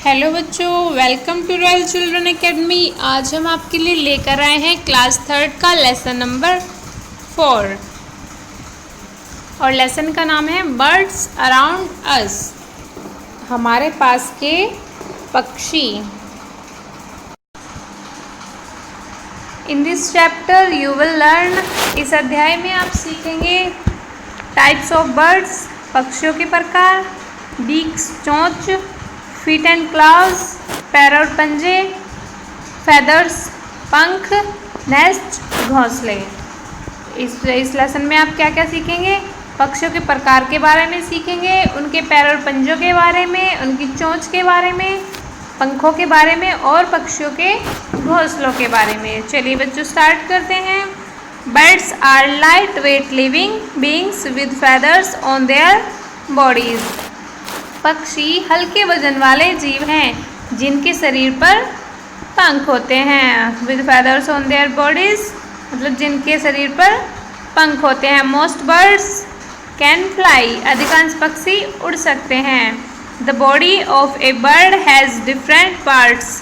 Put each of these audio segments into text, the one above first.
Hello बच्चों, welcome to Royal Children Academy. आज हम आपके लिए लेकर आए हैं क्लास 3 का लेसन नंबर 4 और लेसन का नाम है बर्ड्स अराउंड अस, हमारे पास के पक्षी। In this chapter you will learn, इस अध्याय में आप सीखेंगे टाइप्स ऑफ बर्ड्स, पक्षियों के प्रकार, बीक्स चोंच, फीट एंड क्लॉज पैर और पंजे, फेदर्स पंख, नेस्ट घोंसले। इस लेसन में आप क्या क्या सीखेंगे? पक्षियों के प्रकार के बारे में सीखेंगे, उनके पैर और पंजों के बारे में, उनकी चोंच के बारे में, पंखों के बारे में और पक्षियों के घोंसलों के बारे में। चलिए बच्चों स्टार्ट करते हैं। Birds are light weight living beings with feathers on their bodies. पक्षी हल्के वजन वाले जीव हैं जिनके शरीर पर पंख होते हैं। With feathers on their bodies मतलब जिनके शरीर पर पंख होते हैं। मोस्ट बर्ड्स कैन फ्लाई, अधिकांश पक्षी उड़ सकते हैं। The body of a bird has different parts.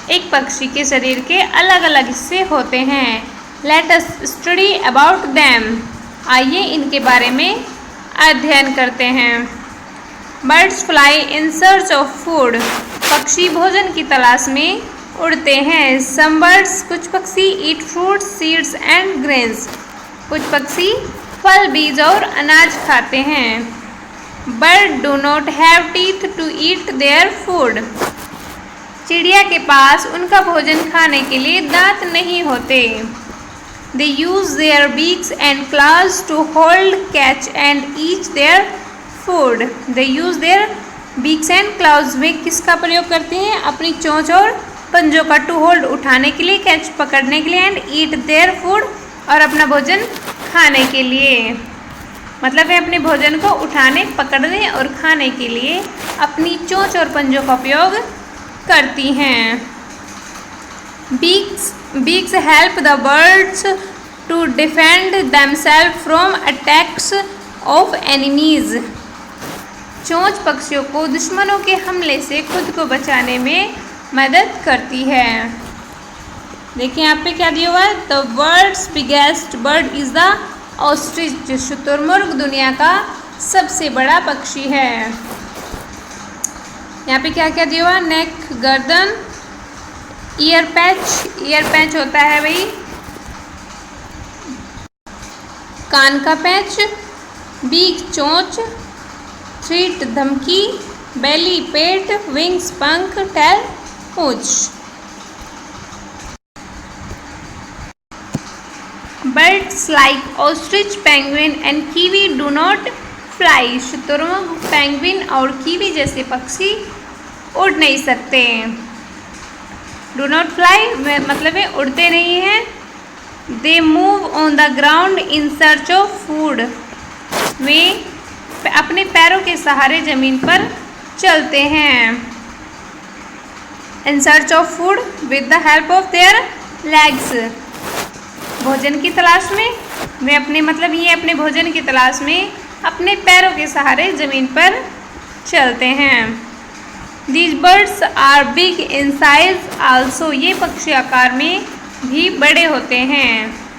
एक पक्षी के शरीर के अलग अलग हिस्से होते हैं। Let us study about them. आइए इनके बारे में अध्ययन करते हैं। Birds fly in search of food. पक्षी भोजन की तलाश में उड़ते हैं। सम बर्ड्स, कुछ पक्षी eat fruit seeds and grains. कुछ पक्षी फल, बीज और अनाज खाते हैं। Bird do not have teeth to eat their food. चिड़िया के पास उनका भोजन खाने के लिए दांत नहीं होते। They use their beaks and claws to hold, catch and each their food. They use their beaks and claws. वे किसका प्रयोग करते हैं? अपनी चोंच और पंजों का, टू होल्ड उठाने के लिए, कैच पकड़ने के लिए, एंड ईट देयर फूड और अपना भोजन खाने के लिए। मतलब वे अपने भोजन को उठाने, पकड़ने और खाने के लिए अपनी चोंच और पंजों का उपयोग करती हैं। Beaks help the birds to defend themselves from attacks of enemies. चोंच पक्षियों को दुश्मनों के हमले से खुद को बचाने में मदद करती है। देखिए यहाँ पे क्या दिया हुआ है? The world's biggest bird is the ostrich. शुतुरमुर्ग दुनिया का सबसे बड़ा पक्षी है। यहाँ पे क्या क्या दिया हुआ? नेक गर्दन, ईयर पैच, ईयर पैच होता है भाई कान का पैच, बीक चोंच, थ्रीट धमकी, बेली पेट, विंग्स पंख, tell Poonch. Birds like ostrich, penguin and kiwi do not fly. शुतुरमुर्ग, पेंगुइन और कीवी जैसे पक्षी उड़ नहीं सकते। डू नॉट फ्लाई मतलब वे उड़ते नहीं हैं। They move on the ground in search of food. वे अपने पैरों के सहारे जमीन पर चलते हैं। In search of food with the help of their legs. भोजन की तलाश में वे अपने भोजन की तलाश में अपने पैरों के सहारे जमीन पर चलते हैं। These birds are big in size also. ये पक्षी आकार में भी बड़े होते हैं।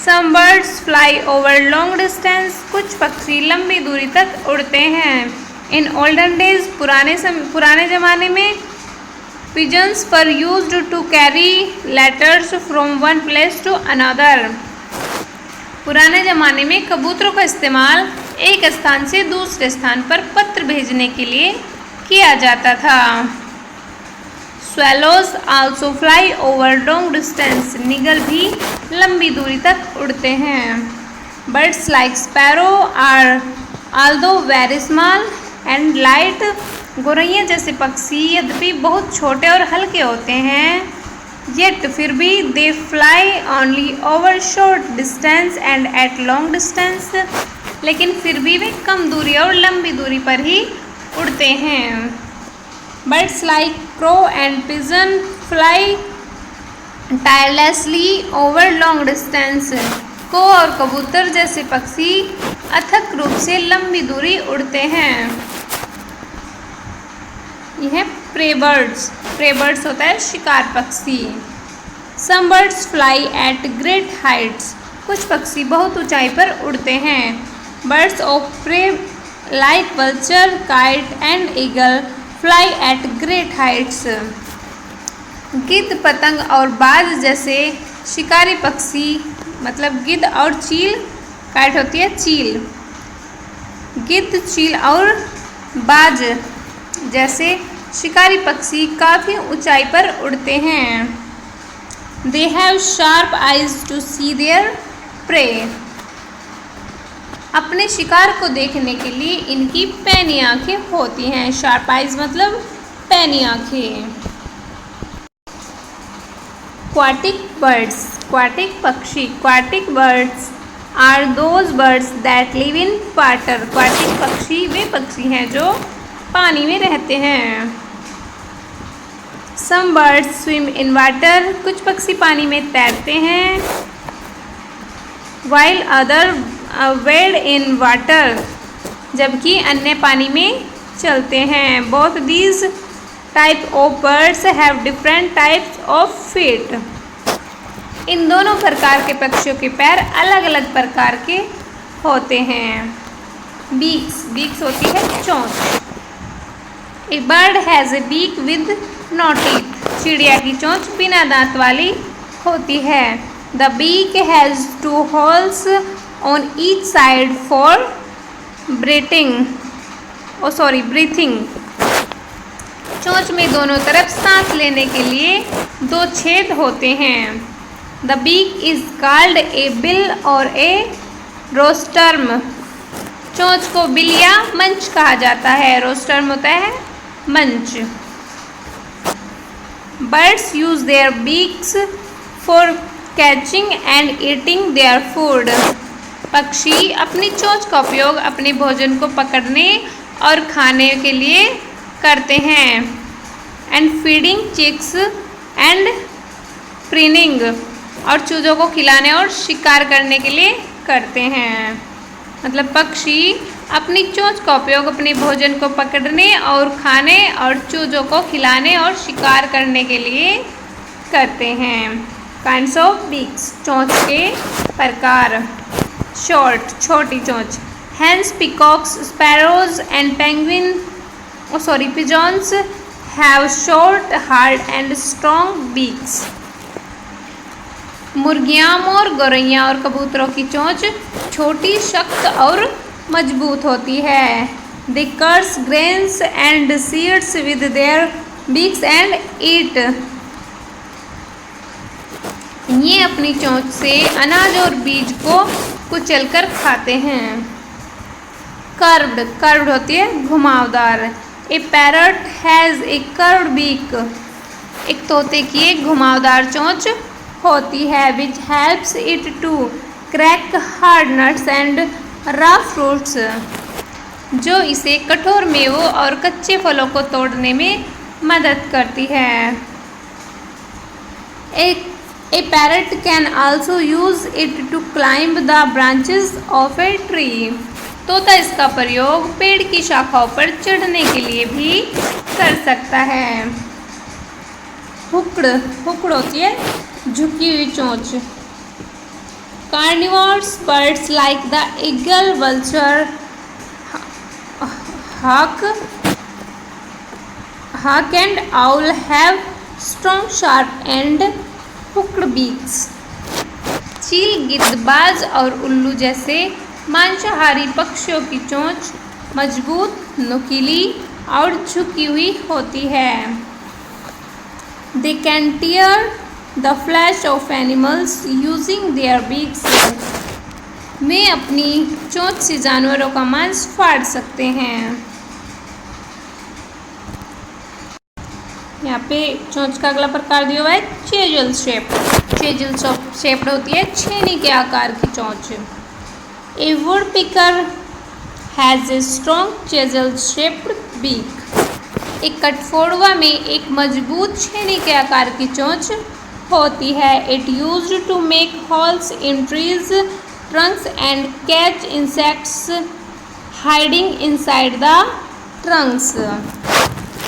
Some birds fly over long distance. कुछ पक्षी लंबी दूरी तक उड़ते हैं। इन ओल्डन डेज, पुराने ज़माने में, pigeons were used to carry letters from one place to another. पुराने ज़माने में कबूतरों का इस्तेमाल एक स्थान से दूसरे स्थान पर पत्र भेजने के लिए किया जाता था। Swallows also fly over long distance. निगल भी लंबी दूरी तक उड़ते हैं। Birds like sparrow are also very small and light. गोरैया जैसे पक्षी यद्यपि बहुत छोटे और हल्के होते हैं, येट फिर भी they fly only over short distance and at long distance. लेकिन फिर भी वे कम दूरी और लंबी दूरी पर ही उड़ते हैं। Birds like crow and pigeon fly tirelessly over long distance. को और कबूतर जैसे पक्षी अथक रूप से लंबी दूरी उड़ते हैं। ये है प्रे बर्ड्स। प्रे बर्ड्स होता है शिकार पक्षी। Some birds fly at great heights, कुछ पक्षी बहुत ऊंचाई पर उड़ते हैं। Birds of prey like vulture, kite and eagle fly at great heights, गिद्ध, पतंग और बाज जैसे शिकारी पक्षी, मतलब गिद्ध और चील, काइट होती है चील, गिद्ध, चील और बाज जैसे शिकारी पक्षी काफ़ी ऊंचाई पर उड़ते हैं। They have sharp eyes to see their prey, अपने शिकार को देखने के लिए इनकी पैनी आंखें होती हैं। शार्प आइज मतलब पैनी आंखें। क्वाटिक बर्ड्स, क्वाटिक पक्षी, aquatic birds are those birds that live in water, aquatic पक्षी वे पक्षी हैं जो पानी में रहते हैं। Some birds swim in water, कुछ पक्षी पानी में तैरते हैं। While other wade in water, जबकि अन्य पानी में चलते हैं। Both these type of birds have different types of feet, इन दोनों प्रकार के पक्षियों के पैर अलग अलग प्रकार के होते हैं। बीक्स, बीक्स होती है चोंच। A bird has a beak with no teeth, चिड़िया की चोंच बिना दांत वाली होती है। The beak has 2 holes on each side for breathing, चोंच में दोनों तरफ सांस लेने के लिए 2 छेद होते हैं। The beak is called a bill or a रोस्टर्म, चोंच को बिल या मंच कहा जाता है। रोस्टर्म होता है मंच। Buds used their beaks for catching and eating their food, पक्षी अपनी चोंच का उपयोग अपने भोजन को पकड़ने और खाने के लिए करते हैं। And feeding chicks and preening, और चूजों को खिलाने और शिकार करने के लिए करते हैं। मतलब पक्षी अपनी चोंच का उपयोग अपने भोजन को पकड़ने और खाने और चूजों को खिलाने और शिकार करने के लिए करते हैं। काइंड्स ऑफ बीक्स, चोंच के प्रकार। शॉर्ट, छोटी चोंच। Hens, peacocks, sparrows and pigeons have short, hard and strong beaks. मुर्गियाँ, मोर, गौरैया और कबूतरों की चोंच छोटी, सख्त और मजबूत होती है। They crush grains and seeds with their beaks and eat, ये अपनी चोंच से अनाज और बीज को कुचलकर खाते हैं। कर्व्ड, कर्व्ड होती है घुमावदार। A parrot has a curved beak, एक तोते की एक घुमावदार चोंच होती है। Which helps it to crack hard nuts and raw fruits, जो इसे कठोर मेवों और कच्चे फलों को तोड़ने में मदद करती है। A parrot can also use it to climb the branches of a tree, तोता इसका प्रयोग पेड़ की शाखाओं पर चढ़ने के लिए भी कर सकता है। हुक्ड, हुक्ड होती है झुकी हुई चोंच। Carnivorous birds like the eagle, vulture, hawk and owl have strong, sharp and hooked beaks. चील, गिद्ध, बाज और उल्लू जैसे मांसाहारी पक्षियों की चोंच मजबूत, नुकीली और झुकी हुई होती है। They can tear the flesh of animals using their beaks. वे अपनी चोंच से जानवरों का मांस फाड़ सकते हैं। यहाँ पे चोंच का अगला प्रकार दिया हुआ है चेजल शेप। चेजल शेप्ड होती है छेनी के आकार की चोंच। A wood picker has a strong chisel shaped beak, एक कठफोड़वा में एक मजबूत छेनी के आकार की चोंच होती है। It used to make holes in trees trunks and catch insects hiding inside the trunks.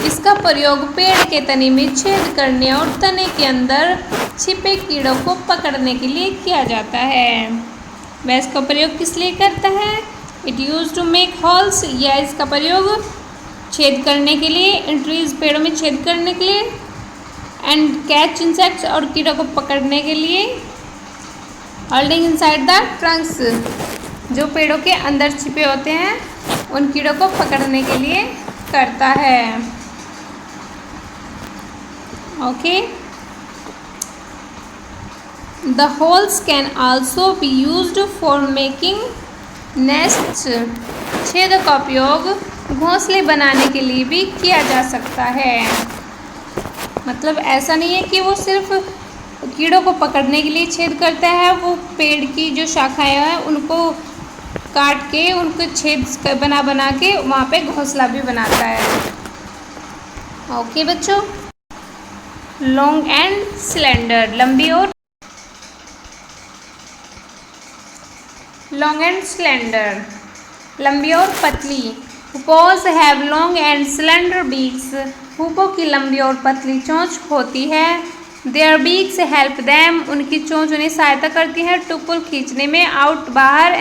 इसका प्रयोग पेड़ के तने में छेद करने और तने के अंदर छिपे कीड़ों को पकड़ने के लिए किया जाता है। वह इसका प्रयोग किस लिए करता है? It use to make holes, या इसका प्रयोग छेद करने के लिए, इन ट्रीज पेड़ों में छेद करने के लिए, एंड कैच इंसेक्ट्स और कीड़ों को पकड़ने के लिए, होल्डिंग इनसाइड द ट्रंक्स, जो पेड़ों के अंदर छिपे होते हैं उन कीड़ों को पकड़ने के लिए करता है। Okay, the holes can also be used for making nests. छेदों का उपयोग घोंसले बनाने के लिए भी किया जा सकता है। मतलब ऐसा नहीं है कि वो सिर्फ कीड़ों को पकड़ने के लिए छेद करता है, वो पेड़ की जो शाखाएं हैं उनको काट के उनको छेद बना के वहाँ पे घोंसला भी बनाता है। ओके बच्चों, लॉन्ग एंड स्लेंडर, लंबी और लॉन्ग एंड स्लेंडर, लंबी और पतली। Hoopoes have long and slender beaks. हुपों की लंबी और पतली चोंच होती है। देयर बीक्स हेल्प देम, उनकी चोंच उन्हें सहायता करती है टू पुल, खींचने में, आउट, बाहर,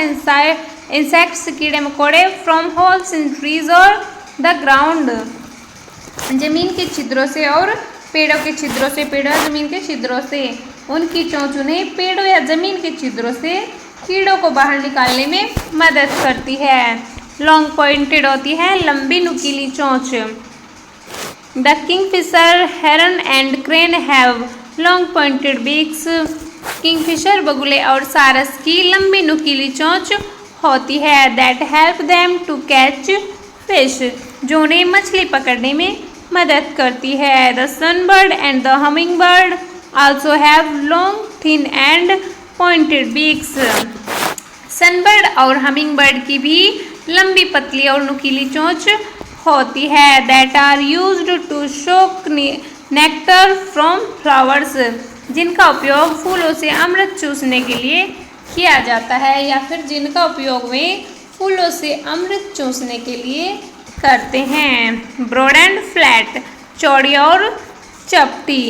इंसेक्ट्स, कीड़े मकोड़े, फ्रॉम होल्स इन ट्रीज और द ग्राउंड, जमीन के छिद्रों से और पेड़ों के छिद्रों से, पेड़ों या जमीन के छिद्रों से। उनकी चोंच उन्हें पेड़ों या जमीन के छिद्रों से कीड़ों को बाहर निकालने में मदद करती है। लॉन्ग पॉइंटेड होती है, लंबी नुकीली चोंच। The kingfisher, heron and crane have long pointed beaks. Kingfisher, बगुले और सारस की लंबी नुकीली चोंच होती है। That help them to catch fish, जो उन्हें मछली पकड़ने में मदद करती है। The sunbird and the humming bird also have long, thin and pointed beaks. Sunbird और हमिंग बर्ड की भी लंबी, पतली और नुकीली चोंच होती है। That are used to suck nectar from flowers, जिनका उपयोग फूलों से अमृत चूसने के लिए किया जाता है, या फिर जिनका उपयोग वे फूलों से अमृत चूसने के लिए करते हैं। ब्रॉड एंड फ्लैट, चौड़ी और चपटी।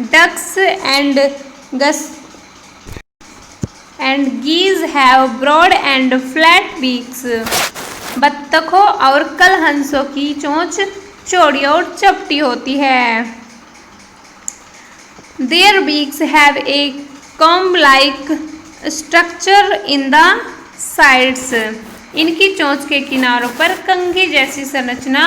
Ducks and geese have broad and flat beaks. बत्तखों और कलहंसों की चोंच चौड़ी और चपटी होती है। Their beaks have a comb-like structure in the sides. इनकी चोंच के किनारों पर कंघी जैसी संरचना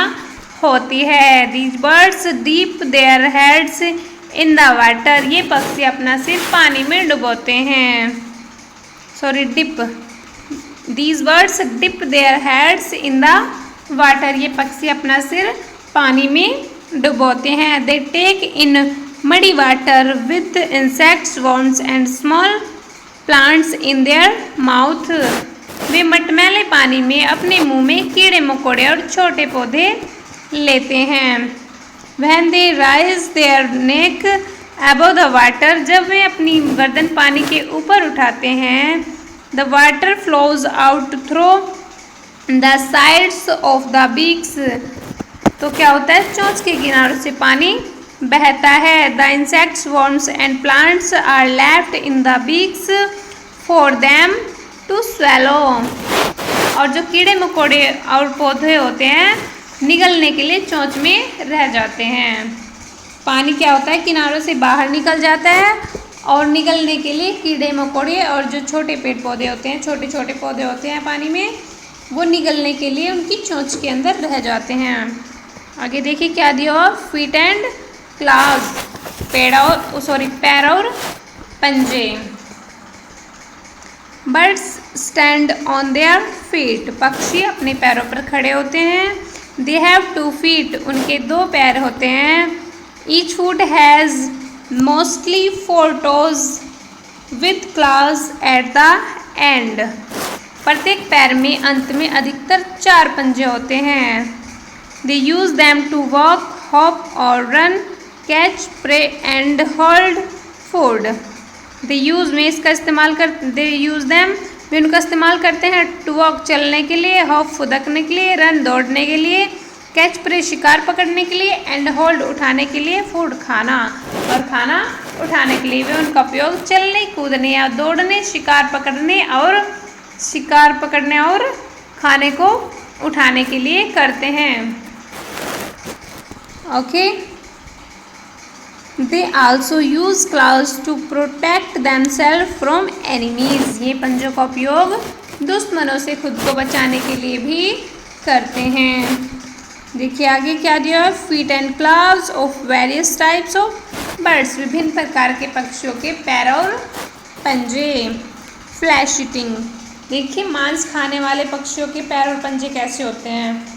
होती है। These birds dip their heads in the water. ये पक्षी अपना सिर पानी में डुबोते हैं। dip. These birds dip their heads in the water. ये पक्षी अपना सिर पानी में डुबोते हैं। They take in muddy water with insects, worms and small plants in their mouth. वे मटमैले पानी में अपने मुंह में कीड़े मकोड़े और छोटे पौधे लेते हैं। When they raise their neck above the water, जब वे अपनी गर्दन पानी के ऊपर उठाते हैं, the water flows out through the sides of the beaks. तो क्या होता है, चोंच के किनारों से पानी बहता है। The insects, worms and plants are left in the beaks for them to swallow. और जो कीड़े मकोड़े और पौधे होते हैं निगलने के लिए चोंच में रह जाते हैं। पानी क्या होता है, किनारों से बाहर निकल जाता है और निगलने के लिए कीड़े मकोड़े और जो छोटे पेड़ पौधे होते हैं, छोटे छोटे पौधे होते हैं पानी में, वो निगलने के लिए उनकी चोंच के अंदर रह जाते हैं। आगे देखिए क्या दिया हुआ, फीट एंड क्लॉज, पैर और पंजे। Birds stand on their feet, पक्षी अपने पैरों पर खड़े होते हैं। दे हैव 2 feet, उनके 2 पैर होते हैं। Each foot has mostly 4 toes with claws at the end. प्रत्येक पैर में अंत में अधिकतर 4 पंजे होते हैं। They use them to walk, hop or run, catch prey and hold food. They use में इसका इस्तेमाल they use them, वे उनका इस्तेमाल करते हैं to walk चलने के लिए, hop फुदकने के लिए, run दौड़ने के लिए, कैच प्रे शिकार पकड़ने के लिए, एंड होल्ड उठाने के लिए, फूड खाना और खाना उठाने के लिए वे उनका उपयोग चलने, कूदने या दौड़ने, शिकार पकड़ने और खाने को उठाने के लिए करते हैं। Okay, they also use claws to protect themselves from enemies. ये पंजों का उपयोग दुश्मनों से खुद को बचाने के लिए भी करते हैं। देखिए आगे क्या दिया है, feet and claws of various types of birds. विभिन्न प्रकार के पक्षियों के पैर और पंजे। फ्लैश ईटिंग, देखिए मांस खाने वाले पक्षियों के पैर और पंजे कैसे होते हैं।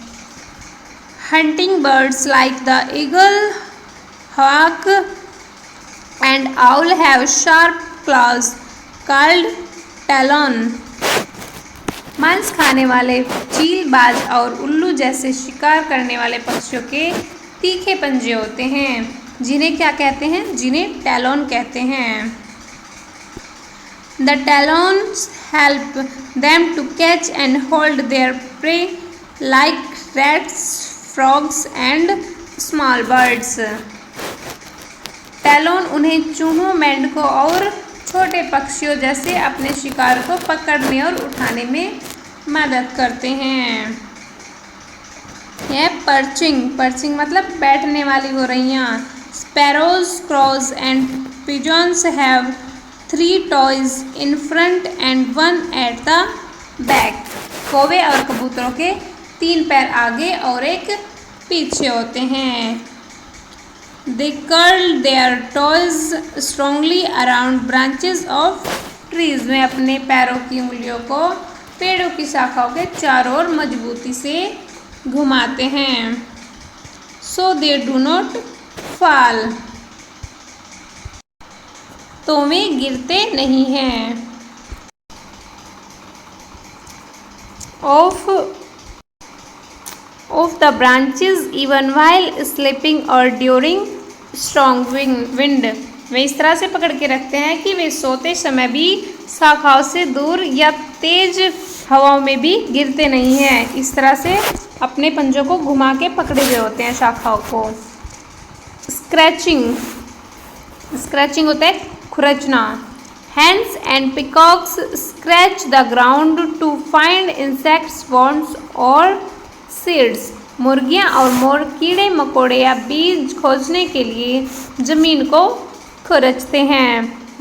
Hunting birds like the eagle, hawk and owl have sharp claws called talon। मांस खाने वाले चील, बाज और उल्लू जैसे शिकार करने वाले पक्षियों के तीखे पंजे होते हैं, जिन्हें क्या कहते हैं, जिन्हें टैलोन कहते हैं। The talons help them to catch and hold their prey like rats, frogs and small birds। Talon उन्हें चूहों, मेंढकों और छोटे पक्षियों जैसे अपने शिकार को पकड़ने और उठाने में मदद करते हैं। यह पर्चिंग मतलब बैठने वाली गोरैया। Sparrows, crows and pigeons have 3 toes in front and 1 at the back। कौवे और कबूतरों के 3 पैर आगे और एक पीछे होते हैं। They curl their toes strongly around branches of trees। वे अपने पैरों की उंगलियों को पेड़ों की शाखाओं के चारों ओर मजबूती से घुमाते हैं। So they do not fall। तो वे गिरते नहीं हैं। Of the branches even while sleeping or during strong wind। वे इस तरह से पकड़ के रखते हैं कि वे सोते समय भी शाखाओं से दूर या तेज हवाओं में भी गिरते नहीं हैं। इस तरह से अपने पंजों को घुमा के पकड़े हुए होते हैं शाखाओं को। स्क्रैचिंग होता है खुरचना। Hens and peacocks scratch the ground to find insects, worms और seeds। मुर्गियाँ और मोर कीड़े मकोड़े या बीज खोजने के लिए जमीन को खुरचते हैं।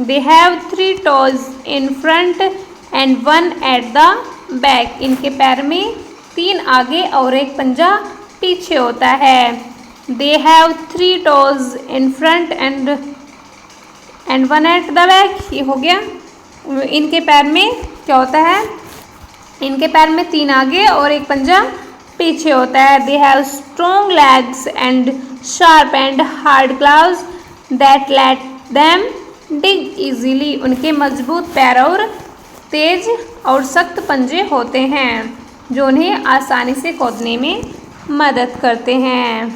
They have 3 toes in front and 1 at the back। इनके पैर में 3 आगे और एक पंजा पीछे होता है। They have 3 toes in front and 1 at the back। ये हो गया। इनके पैर में क्या होता है, इनके पैर में 3 आगे और एक पंजा पीछे होता है। They have strong legs and sharp and hard claws that let them dig easily। उनके मजबूत पैर और तेज और सख्त पंजे होते हैं जो उन्हें आसानी से खोदने में मदद करते हैं।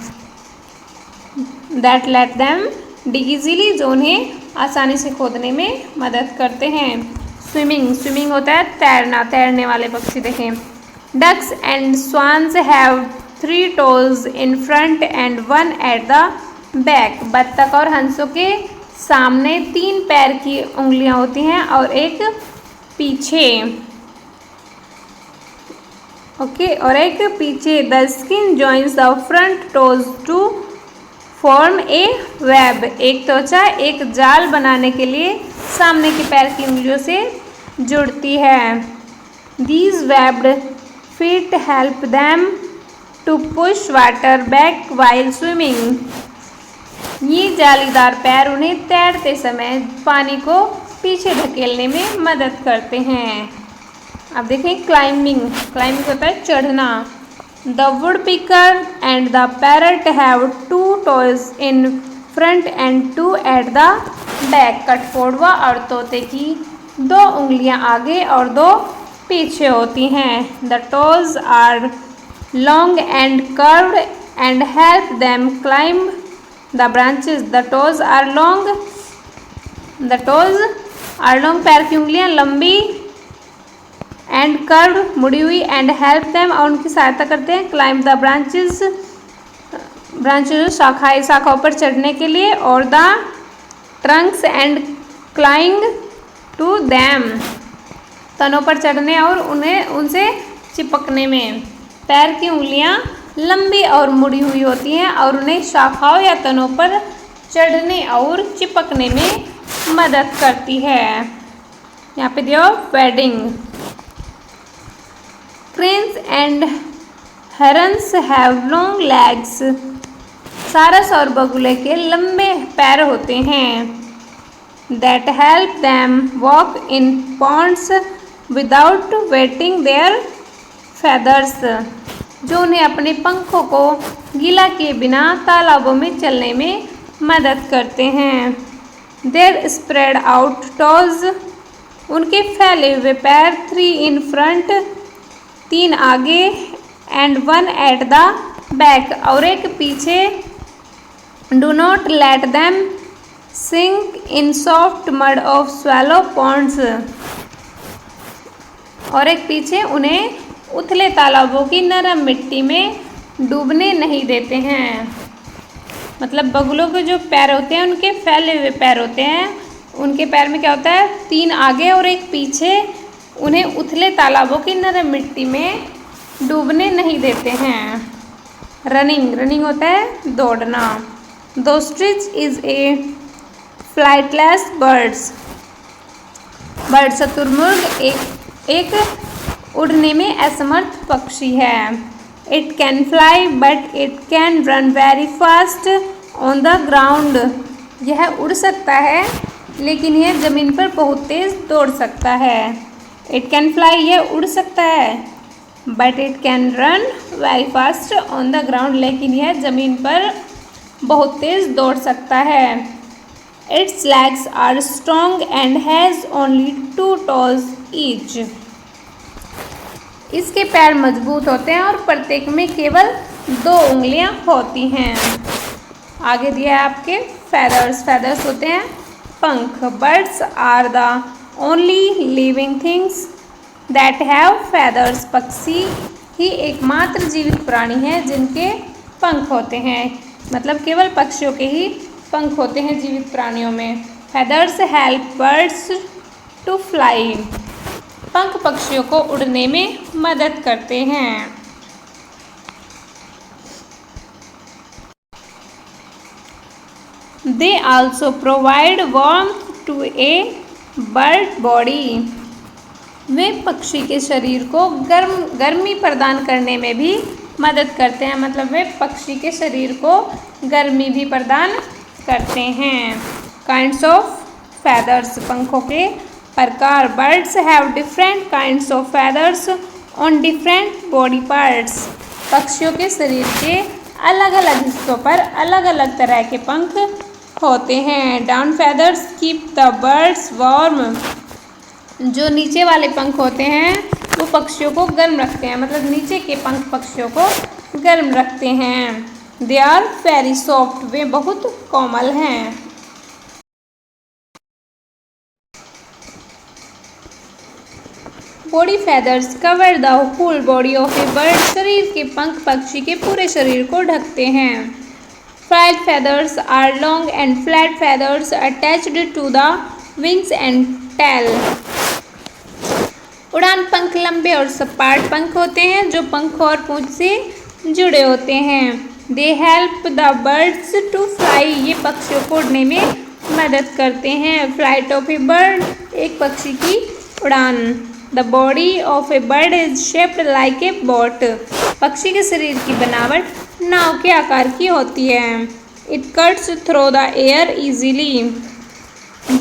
That let them dig easily, जो उन्हें आसानी से खोदने में मदद करते हैं। स्विमिंग होता है तैरना, तैरने वाले पक्षी। देखें, ducks and swans have 3 toes in front and 1 at the back। बत्तख और हंसों के सामने 3 पैर की उंगलियां होती हैं और एक पीछे। और एक पीछे। The skin joins the front toes to form a web. एक त्वचा एक जाल बनाने के लिए सामने के पैर की उंगलियों से जुड़ती है। These webbed feet help them to push water back while swimming। ये जालीदार पैर उन्हें तैरते समय पानी को पीछे धकेलने में मदद करते हैं। अब देखें क्लाइंबिंग होता है चढ़ना। The woodpecker and the parrot have 2 toes in front and 2 at the back। कठफोड़वा और तोते की 2 उंगलियां आगे और 2 पीछे होती हैं। The toes are long and curved and help them climb the branches। The toes are long पैर की उंगलियां लंबी एंड कर्व मुड़ी हुई एंड हेल्प देम और उनकी सहायता करते हैं क्लाइंब द ब्रांचेस ब्रांचेस शाखाओं पर चढ़ने के लिए, और the trunks and cling to them, तनों पर चढ़ने और उन्हें उनसे चिपकने में। पैर की उंगलियां लंबी और मुड़ी हुई होती हैं और उन्हें शाखाओं या तनों पर चढ़ने और चिपकने में मदद करती है। यहाँ पे दिया padding. Cranes and herons have long legs, सारस और बगुले के लंबे पैर होते हैं। That help them walk in ponds without wetting their feathers, जो उन्हें अपने पंखों को गीला किए बिना तालाबों में चलने में मदद करते हैं। देयर स्प्रेड आउट टोज, उनके फैले हुए पैर, 3 इन फ्रंट, 3 आगे, एंड 1 एट द बैक, और एक पीछे। Do not let them sink in soft mud of swallow ponds, और एक पीछे उन्हें उथले तालाबों की नरम मिट्टी में डूबने नहीं देते हैं। मतलब बगुलों के जो पैर होते हैं उनके फैले हुए पैर होते हैं, उनके पैर में क्या होता है, 3 आगे और एक पीछे, उन्हें उथले तालाबों की नरम मिट्टी में डूबने नहीं देते हैं। रनिंग, रनिंग होता है दौड़ना। The ostrich is a flightless birds, bird शुतुरमुर्ग एक उड़ने में असमर्थ पक्षी है। It can fly but it can run very fast on the ground, यह उड़ सकता है लेकिन यह ज़मीन पर बहुत तेज़ दौड़ सकता है। इट कैन फ्लाई, यह उड़ सकता है, but it can run very fast on the ground, लेकिन यह ज़मीन पर बहुत तेज़ दौड़ सकता है। Its legs are strong and has only 2 toes each, इसके पैर मजबूत होते हैं और प्रत्येक में केवल 2 उंगलियां होती हैं। आगे दिया है आपके फेदर्स, फेदर्स होते हैं पंख। Birds are the only living things that have feathers, पक्षी ही एकमात्र जीवित प्राणी हैं जिनके पंख होते हैं, मतलब केवल पक्षियों के ही पंख होते हैं जीवित प्राणियों में। Feathers help birds to fly, पंख पक्षियों को उड़ने में मदद करते हैं। They also provide warmth to a bird body, वे पक्षी के शरीर को गर्मी प्रदान करने में भी मदद करते हैं, मतलब वे पक्षी के शरीर को गर्मी भी प्रदान करते हैं। काइंड्स ऑफ फेदर्स, पंखों के प्रकार। Birds have different kinds of feathers on different body parts, पक्षियों के शरीर के अलग अलग हिस्सों पर अलग अलग तरह के पंख होते हैं। Down feathers keep the birds warm, जो नीचे वाले पंख होते हैं वो पक्षियों को गर्म रखते हैं, मतलब नीचे के पंख पक्षियों को गर्म रखते हैं। दे आर वेरी सॉफ्ट, वे बहुत कोमल हैं। Body feathers cover the whole body of a bird, शरीर के पंख पक्षी के पूरे शरीर को ढकते हैं। Flight feathers are long and flat feathers attached to the wings and tail, उड़ान पंख लंबे और सपाट पंख होते हैं जो पंख और पूंछ से जुड़े होते हैं। They help the birds to fly, ये पक्षियों को उड़ने में मदद करते हैं। फ्लाइट ऑफ ए बर्ड, एक पक्षी की उड़ान। The body of a bird is shaped like a boat, पक्षी के शरीर की बनावट नाव के आकार की होती है। It cuts through the air easily,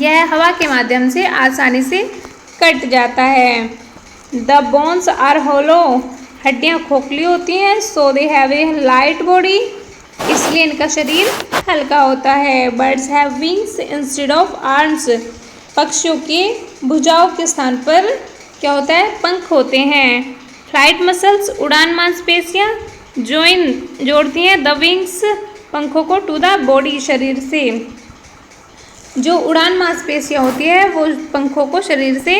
यह हवा के माध्यम से आसानी से कट जाता है। द बोन्स आर होलो, हड्डियाँ खोखली होती हैं। So they have a light body, इसलिए इनका शरीर हल्का होता है। Birds have wings instead of arms, पक्षियों के भुजाओं के स्थान पर क्या होता है, पंख होते हैं। फ्लाइट मसल्स, उड़ान मांसपेशियाँ जोड़ती हैं द विंग्स, पंखों को टू द बॉडी, शरीर से। जो उड़ान मांसपेशियाँ होती है वो पंखों को शरीर से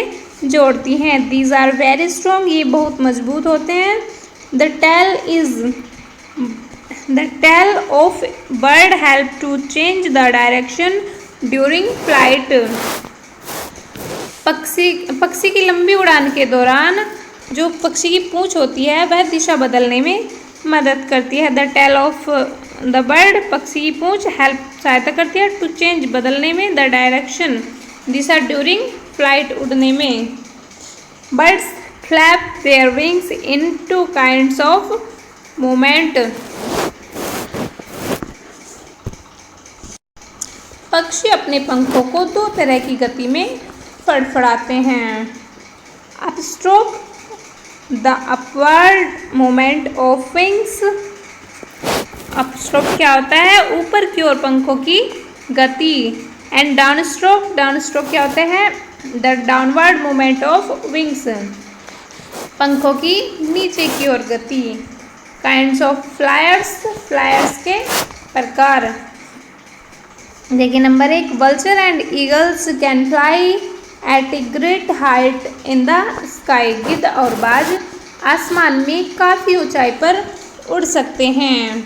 जोड़ती हैं। दीज आर वेरी स्ट्रॉन्ग, ये बहुत मजबूत होते हैं। The tail is The tail of bird help to change the direction during flight. पक्षी की लंबी उड़ान के दौरान जो पक्षी की पूंछ होती है वह दिशा बदलने में मदद करती है। The tail of the bird, पक्षी की पूंछ, हेल्प सहायता करती है, टू चेंज बदलने में, the direction Disha, during flight उड़ने में। Birds flap their wings in two kinds of movement. पक्षी अपने पंखों को दो तरह की गति में फड़फड़ाते हैं। Upstroke, the upward movement of wings. Upstroke क्या होता है? ऊपर की ओर पंखों की गति। एंड डाउनस्ट्रोक, डाउनस्ट्रोक क्या होता है? The downward movement of wings, पंखों की नीचे की ओर गति। काइंड्स ऑफ फ्लायर्स, फ्लायर्स के प्रकार। देखिए number 1, vulture and eagles can fly at a great height in the sky. गिद्ध और बाज आसमान में काफ़ी ऊंचाई पर उड़ सकते हैं।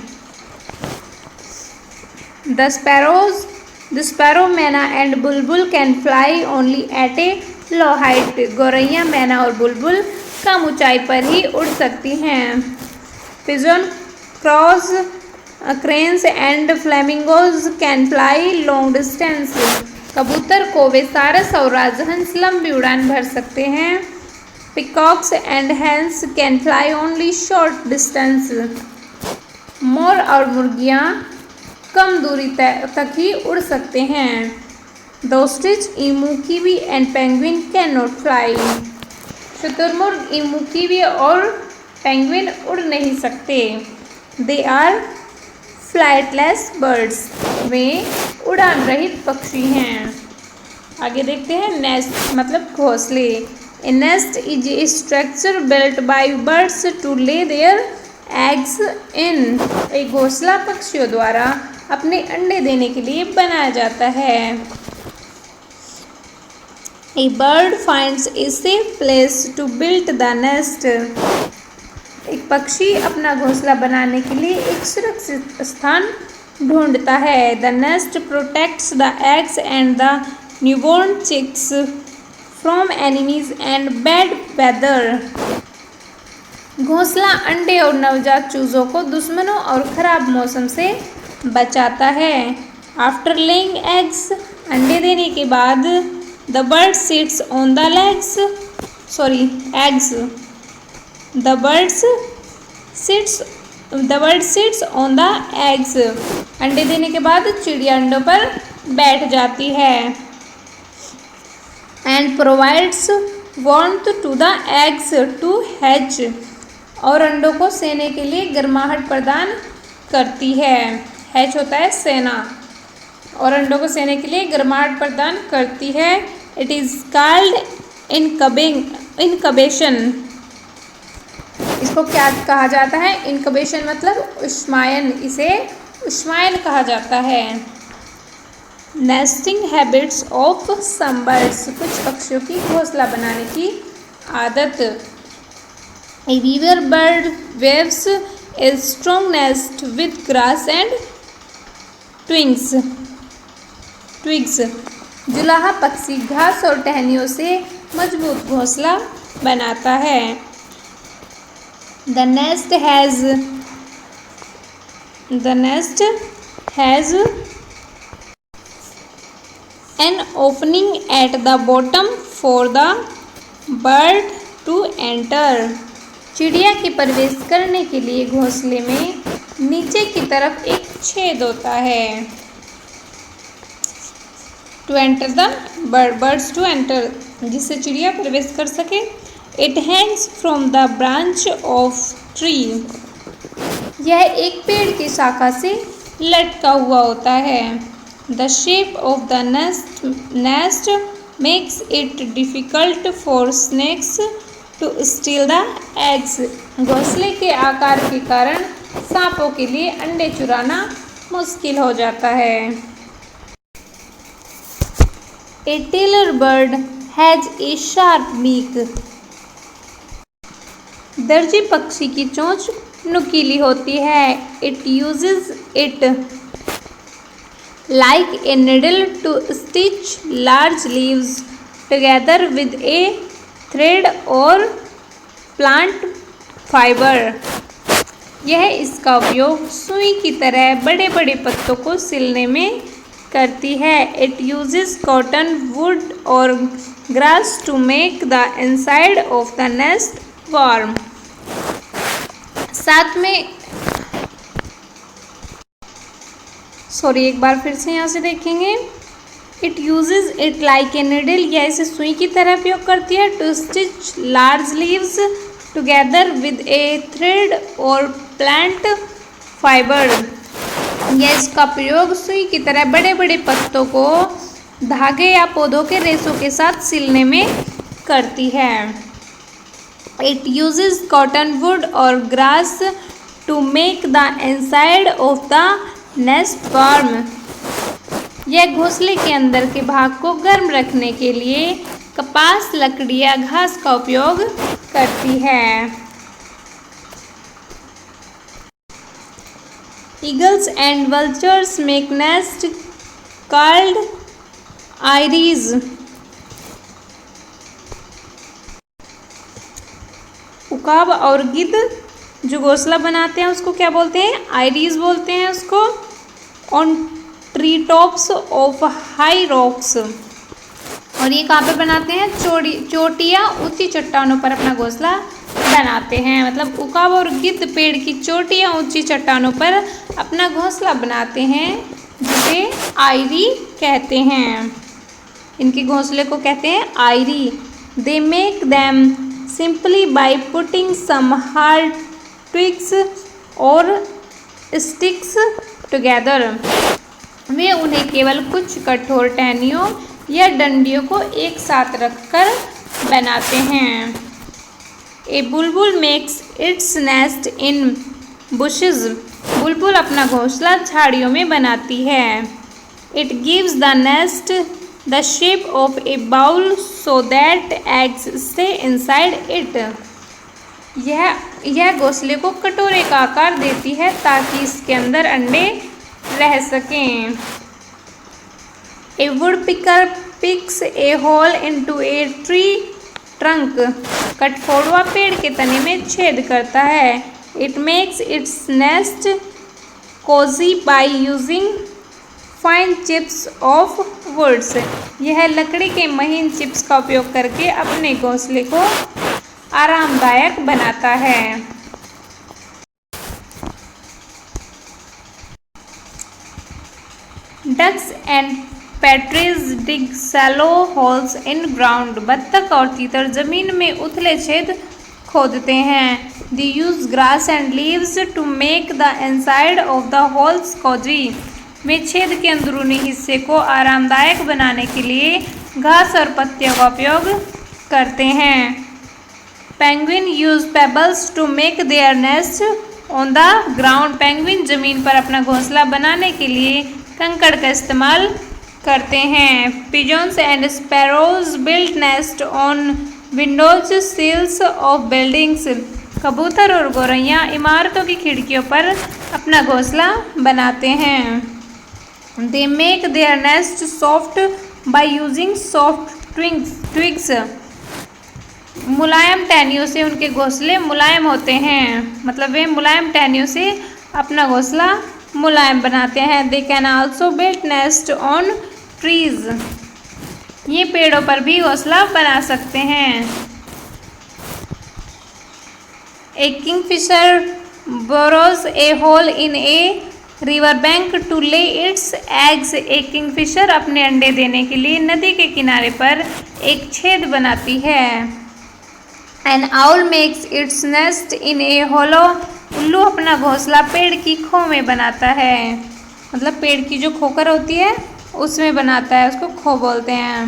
The sparrows, the sparrow, myna and bulbul can fly only at a low height. गौरैया, मैना और बुलबुल कम ऊंचाई पर ही उड़ सकती हैं। Pigeon, cross, cranes and flamingos can fly long distance. कबूतर, कौवे, सारस और राजहंस लंबी उड़ान भर सकते हैं। Peacocks and hens can fly only short distance. मोर और मुर्गियाँ कम दूरी तक ही उड़ सकते हैं। The ostrich, emu, kiwi and penguin can not fly. शुतुरमुर्ग, ईमू, कीवी और पेंगुइन उड़ नहीं सकते। दे आर फ्लाइटलेस बर्ड्स, वे उड़ान रहित पक्षी हैं। आगे देखते हैं नेस्ट मतलब घोंसले। A nest is a structure built by birds to lay their eggs in. एक घोंसला पक्षियों द्वारा अपने अंडे देने के लिए बनाया जाता है। A bird finds a safe place to build the nest. एक पक्षी अपना घोंसला बनाने के लिए एक सुरक्षित स्थान ढूंढता है। The nest protects the eggs and the newborn chicks from enemies and bad weather. घोंसला अंडे और नवजात चूजों को दुश्मनों और खराब मौसम से बचाता है। आफ्टर लेइंग एग्स, अंडे देने के बाद, the bird sits on the eggs. The bird sits on the eggs. अंडे देने के बाद चिड़िया अंडों पर बैठ जाती है। And provides warmth to the eggs to hatch. और अंडों को सेने के लिए गर्माहट प्रदान करती है। हैच होता है सेना, और अंडों को सेने के लिए गर्माहट प्रदान करती है। It is called incubation. इसको क्या कहा जाता है? इनकबेशन मतलब उष्मायन, इसे उष्मायन कहा जाता है। Nesting habits of some birds, कुछ पक्षियों की घोंसला बनाने की आदत। A weaver bird weaves a strong nest with grass and twigs. जुलाहा पक्षी घास और टहनियों से मजबूत घोंसला बनाता है। The nest has an opening at the bottom for the bird to enter. चिड़िया के प्रवेश करने के लिए घोंसले में नीचे की तरफ एक छेद होता है। To enter the birds to enter, जिससे चिड़िया प्रवेश कर सके। It hangs from the branch of tree. यह एक पेड़ की शाखा से लटका हुआ होता है। The shape of the nest makes it difficult for snakes to steal the eggs. घोंसले के आकार के कारण सांपों के लिए अंडे चुराना मुश्किल हो जाता है। A tailor bird has a sharp beak. दर्जी पक्षी की चोंच नुकीली होती है। It uses it like a needle to stitch large leaves together with a thread और प्लांट फाइबर। यह इसका उपयोग सुई की तरह बड़े बड़े पत्तों को सिलने में करती है। इट यूजेस कॉटन वुड और grass to make the inside of the nest warm. साथ में एक बार फिर से यहाँ से देखेंगे। It uses it like a needle, यह इसे सुई की तरह उपयोग करती है। To stitch large leaves together with a thread और प्लांट फाइबर, यह इसका प्रयोग सुई की तरह बड़े बड़े पत्तों को धागे या पौधों के रेशों के साथ सिलने में करती है। इट यूजेस कॉटन वुड और grass to make the inside of the nest warm, यह घोंसले के अंदर के भाग को गर्म रखने के लिए कपास, लकड़ी या घास का उपयोग करती है। Eagles and vultures make nest called eyries. उकाब और गिद्ध जो घोंसला बनाते हैं उसको क्या बोलते हैं? आयरीज बोलते हैं उसको। On tree tops of high rocks, और ये कहाँ पे बनाते हैं? चोटियाँ ऊंची चट्टानों पर अपना घोंसला बनाते हैं। मतलब उकाब और गिद्ध पेड़ की चोटी या ऊंची चट्टानों पर अपना घोंसला बनाते हैं, जिसे आयरी कहते हैं। इनके घोंसले को कहते हैं eyrie. They make them simply by putting some hard twigs और स्टिक्स टुगेदर, वे उन्हें केवल कुछ कठोर टहनियों या डंडियों को एक साथ रखकर बनाते हैं। A bulbul makes its nest in bushes, बुलबुल अपना घोंसला झाड़ियों में बनाती है। It gives the nest the shape of a bowl so that eggs stay inside it, यह घोंसले को कटोरे का आकार देती है ताकि इसके अंदर अंडे रह सकें। A wood picker picks a hole into a tree trunk, कठफोड़वा पेड़ के तने में छेद करता है। It makes its nest cosy by using fine chips of woods, यह लकड़ी के महीन चिप्स का उपयोग करके अपने घोंसले को आरामदायक बनाता है। Ducks and partridges dig shallow holes in ground, बत्तख और तीतर जमीन में उथले छेद खोदते हैं। They use grass and leaves to make the inside of the holes cosy, वे छेद के अंदरूनी हिस्से को आरामदायक बनाने के लिए घास और पत्तियों का उपयोग करते हैं। Penguin use pebbles to make their nest on the ground, penguin जमीन पर अपना घोंसला बनाने के लिए कंकड़ का इस्तेमाल करते हैं। Pigeons and sparrows build nest on windows sills of buildings, कबूतर और गौरैया इमारतों की खिड़कियों पर अपना घोंसला बनाते हैं। They make their nest soft by using soft twigs, मुलायम टहनियों से उनके घोंसले मुलायम होते हैं, मतलब वे मुलायम टहनियों से अपना घोंसला मुलायम बनाते हैं। They can also build nest on trees, ये पेड़ों पर भी घोंसला बना सकते हैं। A kingfisher burrows a hole in a river bank to lay its eggs, एक किंगफिशर अपने अंडे देने के लिए नदी के किनारे पर एक छेद बनाती है। An owl makes its nest in a hollow, उल्लू अपना घोंसला पेड़ की खो में बनाता है, मतलब पेड़ की जो खोकर होती है उसमें बनाता है, उसको खो बोलते हैं।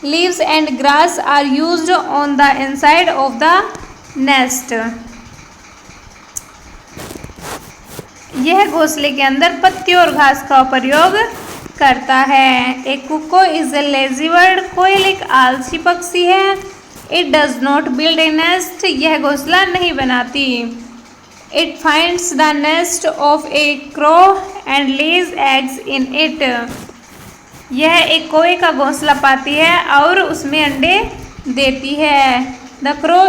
Leaves and grass are used on the inside of the nest, यह घोंसले के अंदर पत्ती और घास का प्रयोग करता है। ए कुको इज ए लेजी बर्ड, कोयल एक आलसी पक्षी है। It does not build a nest, यह घोंसला नहीं बनाती। It finds the nest of a crow and lays eggs in it. यह एक कौवे का घोंसला पाती है और उसमें अंडे देती है। The crow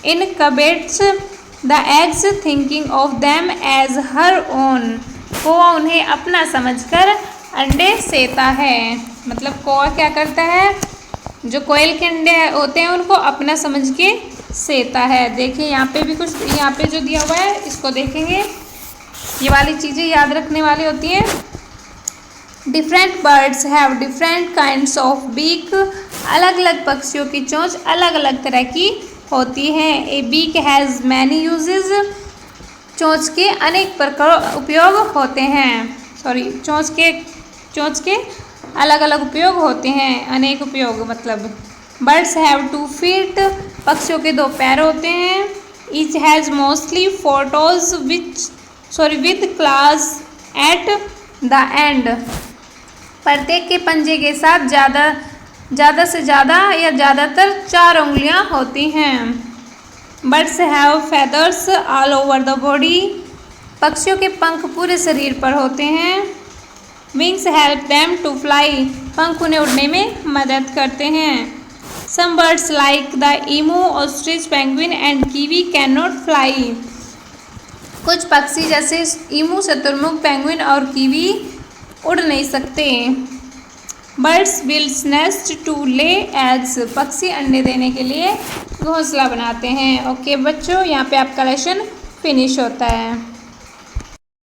incubates the eggs thinking of them as her own. कौवा उन्हें अपना समझकर अंडे सेता है। मतलब कौवा क्या करता है, जो कोयल के अंडे होते हैं उनको अपना समझ के सेता है। देखिए यहाँ पे भी कुछ, यहाँ पे जो दिया हुआ है इसको देखेंगे, ये वाली चीज़ें याद रखने वाली होती हैं। Different birds have different kinds of beak. अलग अलग पक्षियों की चोंच अलग अलग तरह की होती है। ए बीक हैज़ मैनी यूजेज। चोंच के अनेक प्रकार उपयोग होते हैं। सॉरी, चोंच के अलग अलग उपयोग होते हैं, अनेक उपयोग मतलब। Birds have 2 feet. पक्षियों के 2 पैर होते हैं। Each has mostly 4 toes with clause at the end. प्रत्येक के पंजे के साथ ज़्यादा से ज़्यादा या ज़्यादातर 4 उंगलियां होती हैं। Birds have feathers all over the body. पक्षियों के पंख पूरे शरीर पर होते हैं। Wings help them to fly. पंख उन्हें उड़ने में मदद करते हैं। Some birds like the emu, ostrich, penguin and kiwi cannot fly. कुछ पक्षी जैसे ईमू, शुतुरमुर्ग, पेंगुइन और कीवी उड़ नहीं सकते। Birds build nest to lay eggs. पक्षी अंडे देने के लिए घोंसला बनाते हैं। ओके बच्चों, यहाँ पे आपका लेसन फिनिश होता है।